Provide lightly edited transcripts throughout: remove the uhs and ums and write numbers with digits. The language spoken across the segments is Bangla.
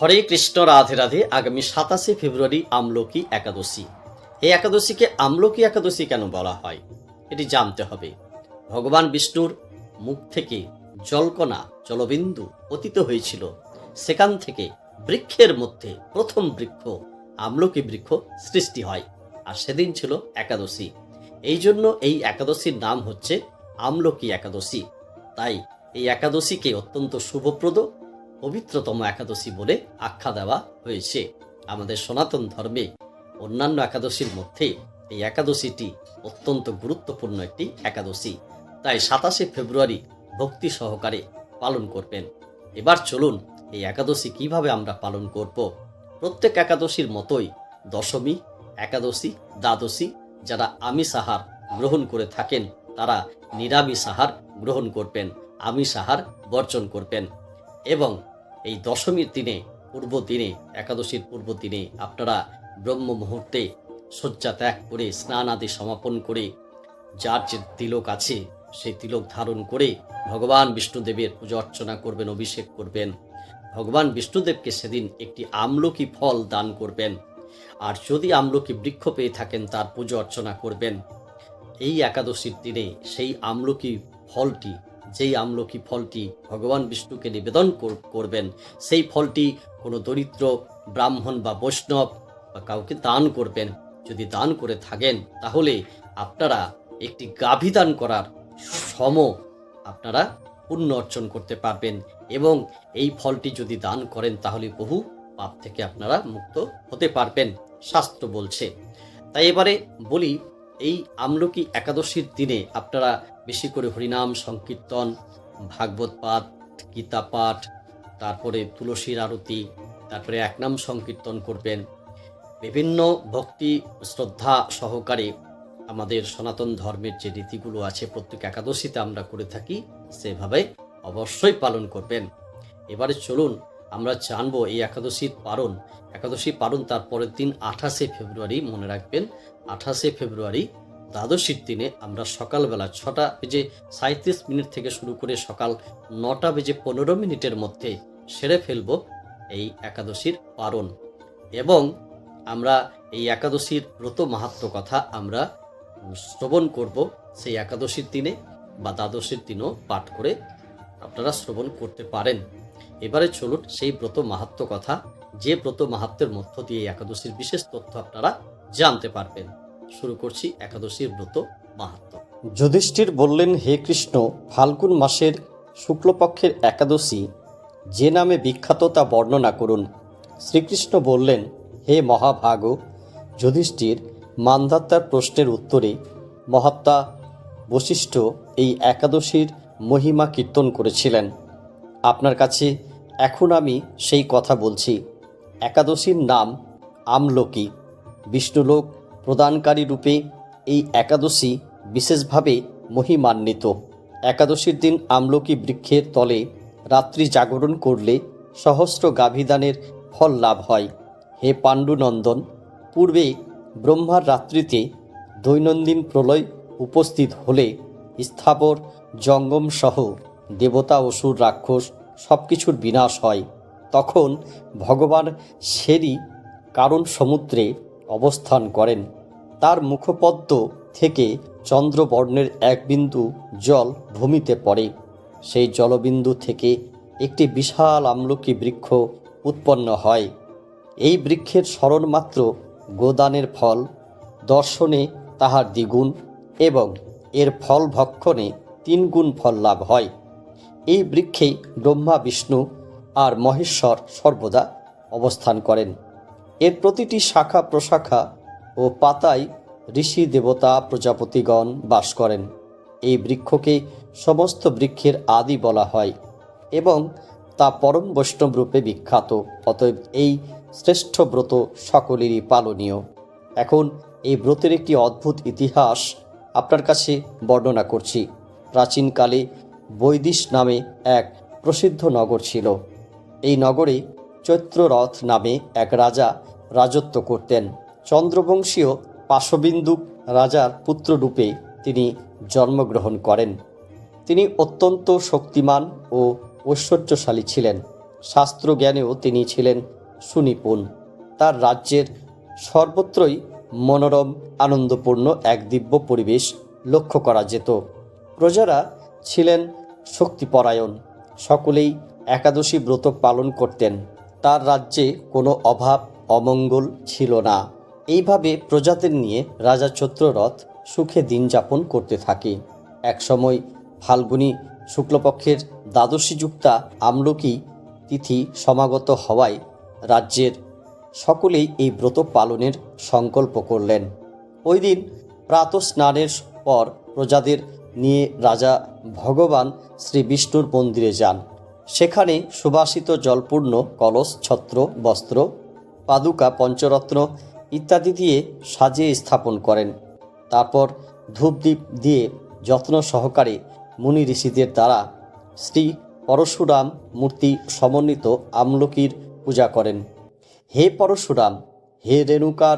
হরে কৃষ্ণ, রাধে রাধে। আগামী 27শে ফেব্রুয়ারি আমলকি একাদশী। এই একাদশীকে আমলকি একাদশী কেন বলা হয় এটি জানতে হবে। ভগবান বিষ্ণুর মুখ থেকে জলকণা জলবিন্দু পতিত হয়েছিল, সেখান থেকে বৃক্ষের মধ্যে প্রথম বৃক্ষ আমলকি বৃক্ষ সৃষ্টি হয়, আর সেদিন ছিল একাদশী। এই জন্য এই একাদশীর নাম হচ্ছে আমলকি একাদশী। তাই এই একাদশীকে অত্যন্ত শুভপ্রদ পবিত্রতম একাদশী বলে আখ্যা দেওয়া হয়েছে। আমাদের সনাতন ধর্মে অন্যান্য একাদশীর মধ্যে এই একাদশীটি অত্যন্ত গুরুত্বপূর্ণ একটি একাদশী। তাই 27শে ফেব্রুয়ারি ভক্তি সহকারে পালন করবেন। এবার চলুন এই একাদশী কিভাবে আমরা পালন করব। প্রত্যেক একাদশীর মতোই দশমী, একাদশী, দ্বাদশী যারা আমিষ আহার গ্রহণ করে থাকেন তারা নিরামিষ আহার গ্রহণ করবেন, আমিষ আহার বর্জন করবেন। এবং এই দশমীর দিনে পূর্ব দিনে, একাদশীর পূর্ব দিনে আপনারা ব্রহ্ম মুহূর্তে শয্যা ত্যাগ করে স্নান আদি সমাপন করে যার যে তিলক আছে সেই তিলক ধারণ করে ভগবান বিষ্ণুদেবের পূজা অর্চনা করবেন, অভিষেক করবেন। ভগবান বিষ্ণুদেবকে সেদিন একটি আমলকি ফল দান করবেন, আর যদি আমলকি বৃক্ষ পেয়ে থাকেন তার পূজা অর্চনা করবেন। এই একাদশীর দিনে সেই আমলকি ফলটি, যেই আমলকি ফলটি ভগবান বিষ্ণুকে নিবেদন করবেন, সেই ফলটি কোনো দরিদ্র ব্রাহ্মণ বা বৈষ্ণব বা কাউকে দান করবেন। যদি দান করে থাকেন তাহলে আপনারা একটি গাভী দান করার সম আপনারা পুণ্য অর্জন করতে পারবেন, এবং এই ফলটি যদি দান করেন তাহলে বহু পাপ থেকে আপনারা মুক্ত হতে পারবেন, শাস্ত্র বলছে। তাই এবারে বলি, এই আমলকি একাদশীর দিনে আপনারা বেশি করে হরিনাম সংকীর্তন, ভাগবত পাঠ, গীতা পাঠ, তারপরে তুলসীর আরতি, তারপরে একনাম সংকীর্তন করবেন। বিভিন্ন ভক্তি শ্রদ্ধা সহকারে আমাদের সনাতন ধর্মের যে রীতিগুলো আছে প্রত্যেক একাদশীতে আমরা করে থাকি, সেভাবে অবশ্যই পালন করবেন। এবারে চলুন আমরা জানবো এই একাদশীর পারণ। একাদশী পারণ তার পরের দিন 28শে ফেব্রুয়ারি। মনে রাখবেন 28শে ফেব্রুয়ারি দ্বাদশীর দিনে আমরা সকালবেলা 6:37 থেকে শুরু করে সকাল 9:15 মধ্যে সেরে ফেলব এই একাদশীর পারণ। এবং আমরা এই একাদশীর ব্রত মাহাত্ম্য কথা আমরা শ্রবণ করব সেই একাদশীর দিনে, বা দ্বাদশীর দিনও পাঠ করে আপনারা শ্রবণ করতে পারেন। এবারে চলুন সেই ব্রত মাহাত্ম্য কথা, যে ব্রত মাহাত্ম্যের মধ্য দিয়ে একাদশীর বিশেষ তথ্য আপনারা জানতে পারবেন। শুরু করছি একাদশীর ব্রত মাহাত্ম্য। যুধিষ্ঠির বললেন, হে কৃষ্ণ, ফাল্গুন মাসের শুক্লপক্ষের একাদশী যে নামে বিখ্যাত তা বর্ণনা করুন। শ্রীকৃষ্ণ বললেন, হে মহাভাগ যুধিষ্ঠির, মান্ধাত্তার প্রশ্নের উত্তরে মহাত্মা বশিষ্ঠ এই একাদশীর মহিমা কীর্তন করেছিলেন। আপনার কাছে এখন আমি সেই কথা বলছি। একাদশীর নাম আমলকি। বিষ্ণুলোক প্রদানকারী রূপে এই একাদশী বিশেষভাবে মহিমান্বিত। একাদশীর দিন আমলকি বৃক্ষের তলে রাত্রি জাগরণ করলে সহস্র গাভীদানের ফল লাভ হয়। হে পাণ্ডুনন্দন, পূর্বে ব্রহ্মার রাত্রিতে দৈনন্দিন প্রলয় উপস্থিত হলে স্থাবর জঙ্গম সহ দেবতা, অসুর, রাক্ষস সব কিছুর বিনাশ হয়। তখন ভগবান সেরই কারণ সমুদ্রে অবস্থান করেন। তার মুখপদ্ম থেকে চন্দ্রবর্ণের এক বিন্দু জল ভূমিতে পড়ে। সেই জলবিন্দু থেকে একটি বিশাল আমলকি বৃক্ষ উৎপন্ন হয়। এই বৃক্ষের স্মরণমাত্র গোদানের ফল, দর্শনে তাহার দ্বিগুণ, এবং এর ফল ভক্ষণে 3 গুণ ফল লাভ হয়। এই বৃক্ষে ব্রহ্মা, বিষ্ণু আর মহেশ্বর সর্বদা অবস্থান করেন। এর প্রতিটি শাখা প্রশাখা ও পাতায় ঋষি, দেবতা, প্রজাপতিগণ বাস করেন। এই বৃক্ষকে সমস্ত বৃক্ষের আদি বলা হয় এবং তা পরম বৈষ্ণব রূপে বিখ্যাত। অতএব এই শ্রেষ্ঠ ব্রত সকলেরই পালনীয়। এখন এই ব্রতের একটি অদ্ভুত ইতিহাস আপনার কাছে বর্ণনা করছি। প্রাচীনকালে বৈদিশ নামে এক প্রসিদ্ধ নগর ছিল। এই নগরে চৈত্ররথ নামে এক রাজা রাজত্ব করতেন। চন্দ্রবংশীয় পাশবিন্দুক রাজার পুত্ররূপে তিনি জন্মগ্রহণ করেন। তিনি অত্যন্ত শক্তিমান ও ঐশ্বর্যশালী ছিলেন। শাস্ত্রজ্ঞানেও তিনি ছিলেন সুনিপুণ। তার রাজ্যের সর্বত্রই মনোরম আনন্দপূর্ণ এক দিব্য পরিবেশ লক্ষ্য করা যেত। প্রজারা ছিলেন শক্তিপরায়ণ, সকলেই একাদশী ব্রত পালন করতেন। তার রাজ্যে কোনো অভাব অমঙ্গল ছিল না। এইভাবে প্রজাদের নিয়ে রাজা চিত্ররথ সুখে দিন যাপন করতে থাকে। একসময় ফাল্গুনী শুক্লপক্ষের দ্বাদশী যুক্তা আমলকি তিথি সমাগত হওয়ায় রাজ্যের সকলেই এই ব্রত পালনের সংকল্প করলেন। ওই দিন প্রাতঃ স্নানের পর প্রজাদের নিয়ে রাজা ভগবান শ্রী বিষ্ণুর মন্দিরে যান। সেখানে সুবাসিত জলপূর্ণ কলস, ছত্র, বস্ত্র, পাদুকা, পঞ্চরত্ন ইত্যাদি দিয়ে সাজিয়ে স্থাপন করেন। তারপর ধূপদীপ দিয়ে যত্ন সহকারে মুনি ঋষিদের দ্বারা শ্রী পরশুরাম মূর্তি সমন্বিত আমলকির পূজা করেন। হে পরশুরাম, হে রেণুকার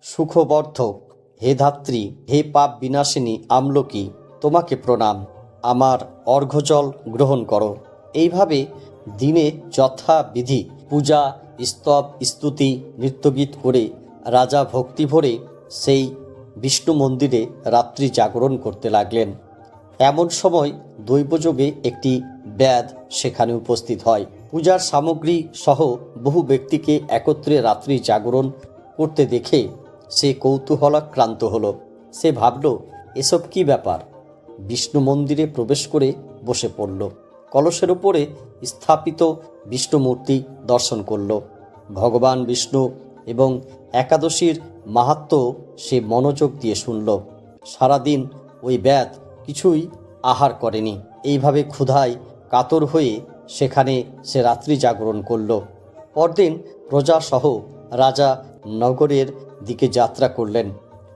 সুখবর্ধক, হে ধাত্রী, হে পাপ বিনাশিনী আমলকি, তোমাকে প্রণাম, আমার অর্ঘ্যজল গ্রহণ করো। এইভাবে দিনে যথাবিধি পূজা, স্তব, স্তুতি, নৃত্যগীত করে রাজা ভক্তি ভরে সেই বিষ্ণু মন্দিরে রাত্রি জাগরণ করতে লাগলেন। এমন সময় দৈবযোগে একটি ব্যাধ সেখানে উপস্থিত হয়। পূজার সামগ্রী সহ বহু ব্যক্তিকে একত্রে রাত্রি জাগরণ করতে দেখে সে কৌতূহলাক্রান্ত হলো। সে ভাবল, এসব কি ব্যাপার? বিষ্ণু মন্দিরে প্রবেশ করে বসে পড়ল। কলসের উপরে স্থাপিত বিষ্ণু মূর্তি দর্শন করল। ভগবান বিষ্ণু এবং একাদশীর মাহাত্ম্য সে মনোযোগ দিয়ে শুনল। সারাদিন ওই ব্যাধ কিছুই আহার করেনি। এইভাবে ক্ষুধায় কাতর হয়ে সেখানে সে রাত্রি জাগরণ করল। পরদিন প্রজাসহ রাজা নগরের দিকে যাত্রা করলেন।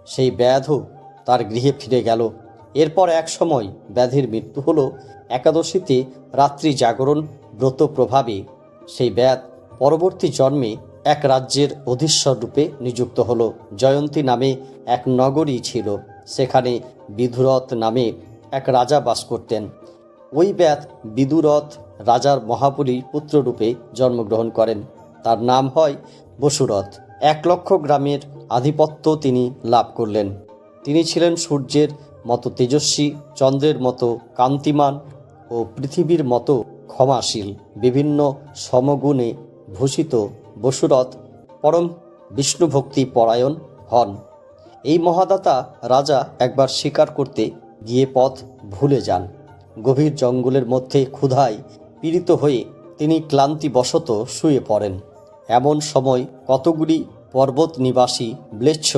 সেই ব্যাধও তার গৃহে ফিরে গেল। এরপর এক সময় ব্যাধির মৃত্যু হলো। একাদশীতে রাত্রি জাগরণ ব্রত প্রভাবে সেই ব্যাধ পরবর্তী জন্মে এক রাজ্যের অধীশ্বর রূপে নিযুক্ত হলো। জয়ন্তী নামে এক নগরী ছিল। সেখানে বিদুরথ নামে এক রাজা বাস করতেন। ওই ব্যাধ বিদুরথ রাজার মহাবলী পুত্ররূপে জন্মগ্রহণ করেন। তার নাম হয় বসুরথ। 1,00,000 গ্রামের আধিপত্য তিনি লাভ করলেন। তিনি ছিলেন সূর্যের মতো তেজস্বী, চন্দ্রের মতো কান্তিমান ও পৃথিবীর মতো ক্ষমাশীল। বিভিন্ন সমগুণে ভূষিত বসুরথ পরম বিষ্ণুভক্তি পরায়ণ হন। এই মহাদাতা রাজা একবার শিকার করতে গিয়ে পথ ভুলে যান। গভীর জঙ্গলের মধ্যে ক্ষুধায় পীড়িত হয়ে তিনি ক্লান্তিবশত শুয়ে পড়েন। এমন সময় কতগুলি পর্বত নিবাসী ম্লেচ্ছ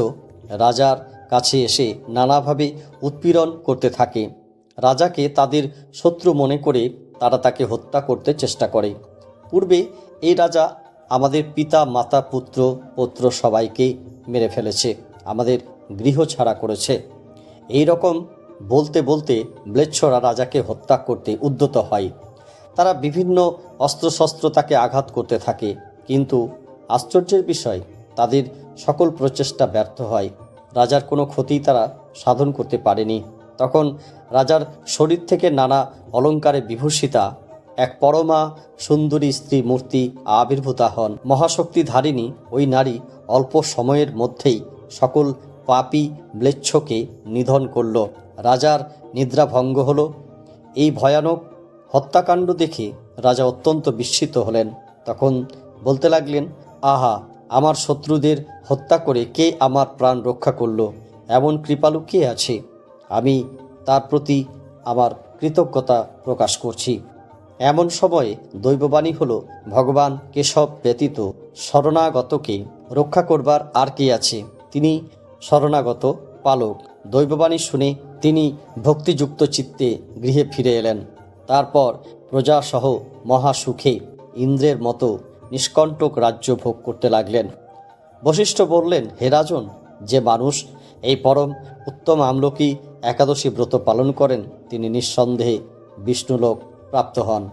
রাজার কাছে এসে নানাভাবে উৎপীড়ন করতে থাকে। রাজাকে তাদের শত্রু মনে করে তারা তাকে হত্যা করতে চেষ্টা করে। পূর্বে এই রাজা আমাদের পিতা, মাতা, পুত্র, পৌত্র সবাইকে মেরে ফেলেছে, আমাদের গৃহ ছাড়া করেছে। এই রকম বলতে বলতে ম্লেচ্ছরা রাজাকে হত্যা করতে উদ্যত হয়। তারা বিভিন্ন অস্ত্রশস্ত্র তাকে আঘাত করতে থাকে, কিন্তু আশ্চর্যের বিষয় তাদের সকল প্রচেষ্টা ব্যর্থ হয়। রাজার কোনো ক্ষতি তারা সাধন করতে পারেনি। তখন রাজার শরীর থেকে নানা অলঙ্কারে বিভূষিতা এক পরমা সুন্দরী স্ত্রী মূর্তি আবির্ভূতা হন। মহাশক্তিধারিণী ওই নারী অল্প সময়ের মধ্যেই সকল পাপী ম্লেচ্ছকে নিধন করল। রাজার নিদ্রাভঙ্গ হল। এই ভয়ানক হত্যাকাণ্ড দেখে রাজা অত্যন্ত বিস্মিত হলেন। তখন বলতে লাগলেন, আহা, আমার শত্রুদের হত্যা করে কে আমার প্রাণ রক্ষা করল? এমন কৃপালু কে আছে? আমি তার প্রতি আমার কৃতজ্ঞতা প্রকাশ করছি। এমন সময়ে দৈববাণী হল, ভগবান কেশব ব্যতীত শরণাগতকে রক্ষা করবার আর কে আছে? তিনি শরণাগত পালক। দৈববাণী শুনে তিনি ভক্তিযুক্ত চিত্তে গৃহে ফিরে এলেন। তারপর প্রজাসহ মহাসুখে ইন্দ্রের মতো নিষ্কণ্টক রাজ্য ভোগ করতে লাগলেন। বশিষ্ঠ বললেন, হে রাজন, যে মানুষ এই পরম উত্তম আমলকি একাদশী ব্রত পালন করেন তিনি নিঃসন্দেহে বিষ্ণুলোক প্রাপ্ত হন।